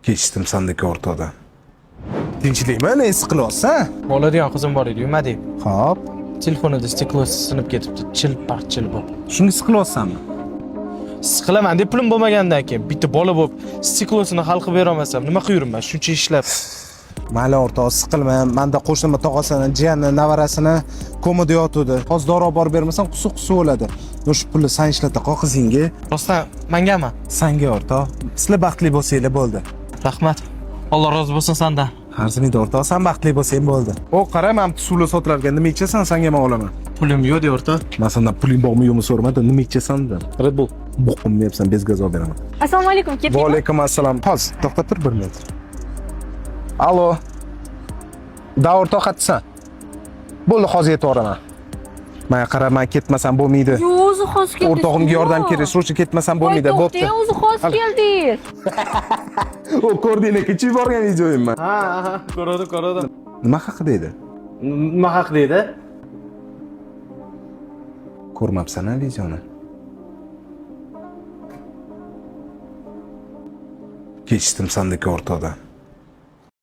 Kechdim sandagi o'rtoqda. Tinchlikmi? Ne his qilyapsan? Bo'ladigan qizim bor edi, nima deydi? Xo'p. Telefonida stiklosi sinib ketibdi, chilpaq. Shunga siqilyapsanmi? Siqilaman deb pulim bo'lmagandan keyin bitta bola bo'lib stiklosini hal qilib bera olmasam, nima qilurman? Shuncha ishlab. Mayli o'rtoq, siqilma. Menda qo'shnimni tog'asini, jiyani, navarasini komada yotuvdi. Hozir dori olib borib bermasam, qusuq bo'ladi. O'sha pulni san ishlata qol qizingga. Rostdan mangami? Sanga o'rtoq. Sizlar baxtli bo'lsanglar bo'ldi. Rahmat. Alloh rozi bo'lsin sendan. Arzimida o'rtoq, sen baxtli bo'lsang bo'ldi. O, qara, men suvli sotilar ekan, nima ichasan, senga men olaman. Pulim yo'q de o'rtoq. Men sendan puling bormi yo'qmi so'ramadim, nima ichasan dedim. Red Bull. Boqolmayapsan, bez gaz olib beraman. Assalomu alaykum, ketdingmi? Va alaykum assalom. Hozir to'xtab tur 1 minut. Allo. Da o'rtoq qatsan. Bo'ldi, hozir yetib boraman. Men qara, men ketmasam bo'lmaydi. Yo'q, o'zi xos keldingiz. O'rtog'imga yordam kerak, shuning uchun ketmasam bo'lmaydi. Bo'pti. O'zi xos keldingiz. O ko'rdinglar, kechib borgan videoyimman. Ha, ko'rdim. Nima haqida edi? Nima haqida edi? Ko'rmabsan-a videoni? Kechdim sandagi o'rtoqda.